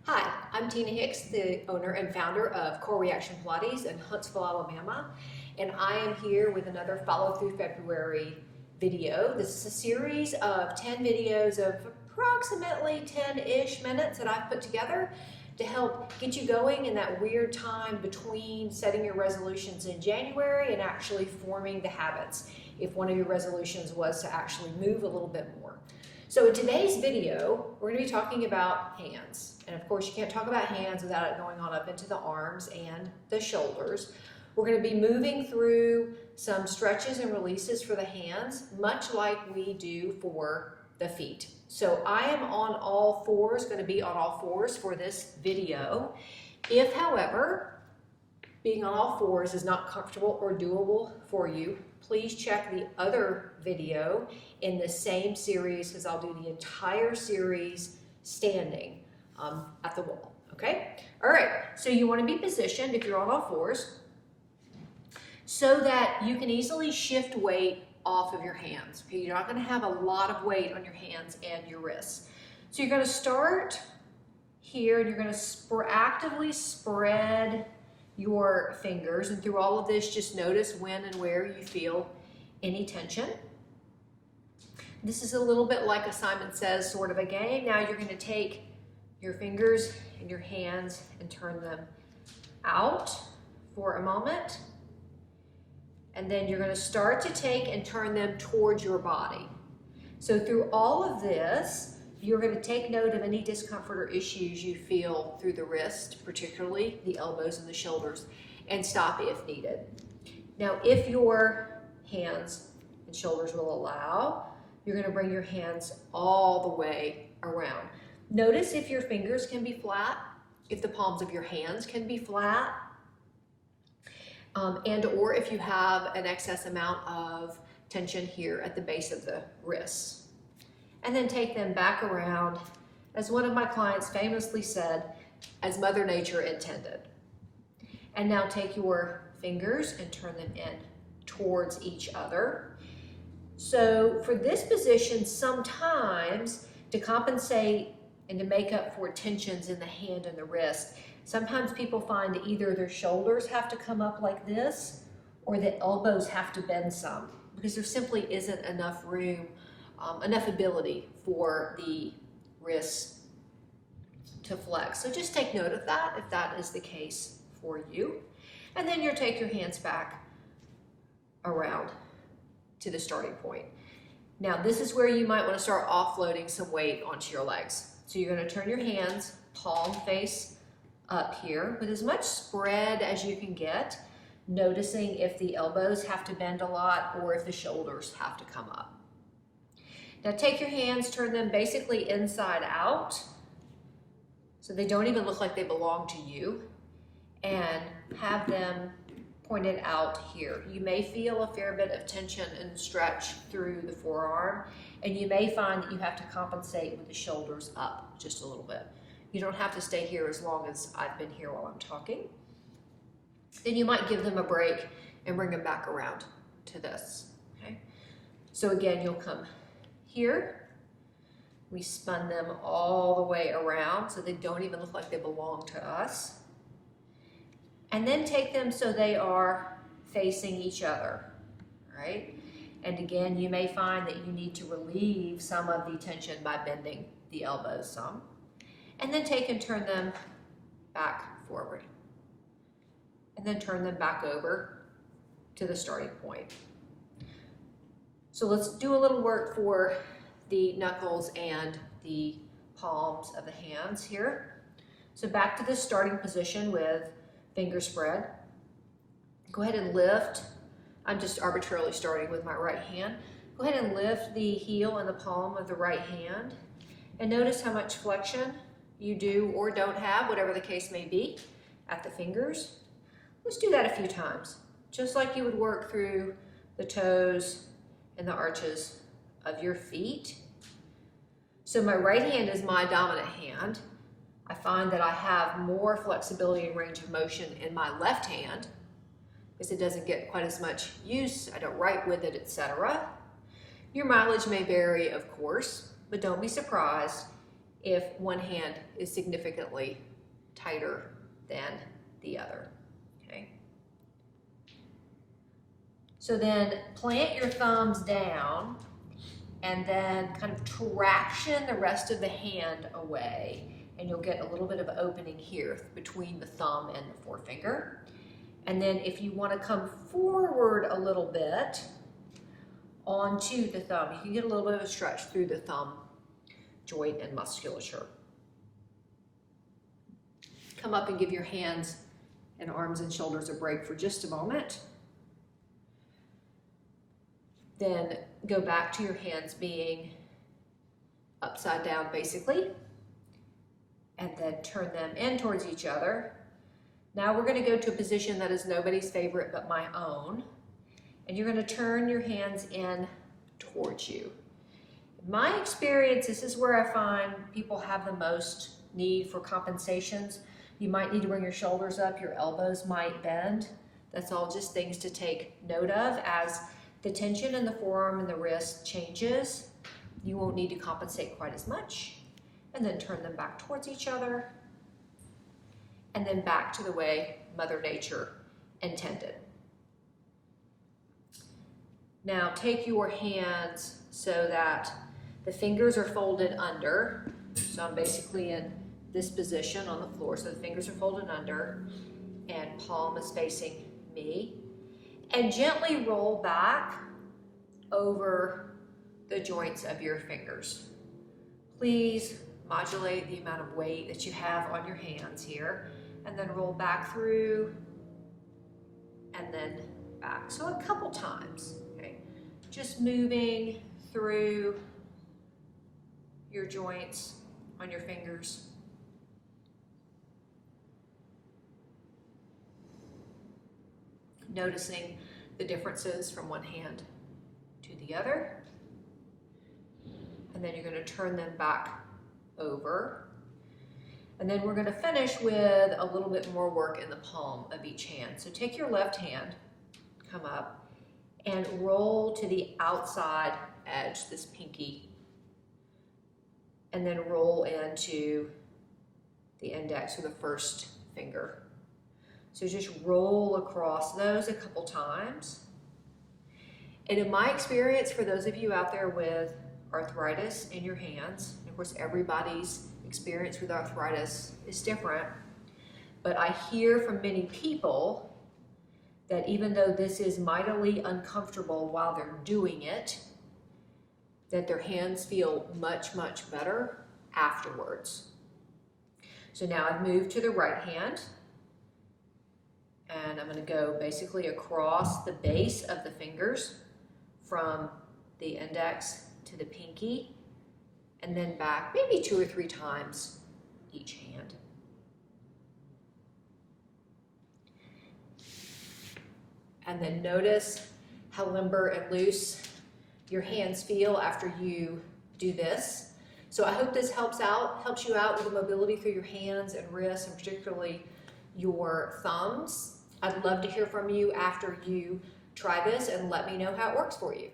Hi, I'm Tina Hicks, the owner and founder of Core Reaction Pilates in Huntsville, Alabama, and I am here with another Follow Through February video. This is a series of 10 videos of approximately 10-ish minutes that I've put together to help get you going in that weird time between setting your resolutions in January and actually forming the habits, if one of your resolutions was to actually move a little bit more. So in today's video, we're going to be talking about hands. And of course, you can't talk about hands without it going on up into the arms and the shoulders. We're going to be moving through some stretches and releases for the hands, much like we do for the feet. So I am on all fours, going to be on all fours for this video. If, however, being on all fours is not comfortable or doable for you, please check the other video in the same series, because I'll do the entire series standing at the wall, okay? All right, so you want to be positioned if you're on all fours so that you can easily shift weight off of your hands. Okay, you're not going to have a lot of weight on your hands and your wrists. So you're going to start here and you're going to actively spread your fingers, and through all of this, just notice when and where you feel any tension. This is a little bit like a Simon Says sort of a game. Now you're going to take your fingers and your hands and turn them out for a moment. And then you're going to start to take and turn them towards your body. So through all of this, you're going to take note of any discomfort or issues you feel through the wrist, particularly the elbows and the shoulders, and stop if needed. Now, if your hands and shoulders will allow, you're going to bring your hands all the way around. Notice if your fingers can be flat, if the palms of your hands can be flat, and or if you have an excess amount of tension here at the base of the wrists. And then take them back around, as one of my clients famously said, as Mother Nature intended. And now take your fingers and turn them in towards each other. So for this position, sometimes to compensate and to make up for tensions in the hand and the wrist, sometimes people find either their shoulders have to come up like this or the elbows have to bend some, because there simply isn't enough room, enough ability for the wrists to flex. So just take note of that if that is the case for you. And then you'll take your hands back around to the starting point. Now this is where you might want to start offloading some weight onto your legs. So you're going to turn your hands palm face up here with as much spread as you can get, noticing if the elbows have to bend a lot or if the shoulders have to come up. Now take your hands, turn them basically inside out so they don't even look like they belong to you, and have them pointed out here. You may feel a fair bit of tension and stretch through the forearm, and you may find that you have to compensate with the shoulders up just a little bit. You don't have to stay here as long as I've been here while I'm talking. Then you might give them a break and bring them back around to this, okay? So again, you'll come here. We spun them all the way around so they don't even look like they belong to us. And then take them so they are facing each other, right? And again, you may find that you need to relieve some of the tension by bending the elbows some. And then take and turn them back forward. And then turn them back over to the starting point. So let's do a little work for the knuckles and the palms of the hands here. So back to the starting position with fingers spread. Go ahead and lift. I'm just arbitrarily starting with my right hand. Go ahead and lift the heel and the palm of the right hand. And notice how much flexion you do or don't have, whatever the case may be, at the fingers. Let's do that a few times, just like you would work through the toes and the arches of your feet. So my right hand is my dominant hand. I find that I have more flexibility and range of motion in my left hand because it doesn't get quite as much use. I don't write with it, etc. Your mileage may vary, of course, but don't be surprised if one hand is significantly tighter than the other, okay? So then plant your thumbs down and then kind of traction the rest of the hand away, and you'll get a little bit of opening here between the thumb and the forefinger. And then if you want to come forward a little bit onto the thumb, you can get a little bit of a stretch through the thumb joint and musculature. Come up and give your hands and arms and shoulders a break for just a moment. Then go back to your hands being upside down basically, and then turn them in towards each other. Now we're going to go to a position that is nobody's favorite but my own, and you're going to turn your hands in towards you. In my experience, this is where I find people have the most need for compensations. You might need to bring your shoulders up, your elbows might bend. That's all just things to take note of. As the tension in the forearm and the wrist changes, you won't need to compensate quite as much. And then turn them back towards each other, and then back to the way Mother Nature intended. Now take your hands so that the fingers are folded under. So I'm basically in this position on the floor, so the fingers are folded under and palm is facing me. And gently roll back over the joints of your fingers. Please modulate the amount of weight that you have on your hands here, and then roll back through and then back. So a couple times, okay? Just moving through your joints on your fingers. Noticing the differences from one hand to the other. And then you're going to turn them back over. And then we're going to finish with a little bit more work in the palm of each hand. So take your left hand, come up, and roll to the outside edge, this pinky, and then roll into the index or the first finger. So just roll across those a couple times. And in my experience, for those of you out there with arthritis in your hands, and of course everybody's experience with arthritis is different, but I hear from many people that even though this is mightily uncomfortable while they're doing it, that their hands feel much, much better afterwards. So now I've moved to the right hand, and I'm going to go basically across the base of the fingers from the index to the pinky, and then back maybe 2 or 3 times each hand. And then notice how limber and loose your hands feel after you do this. So I hope this helps you out with the mobility through your hands and wrists, and particularly your thumbs. I'd love to hear from you after you try this, and let me know how it works for you.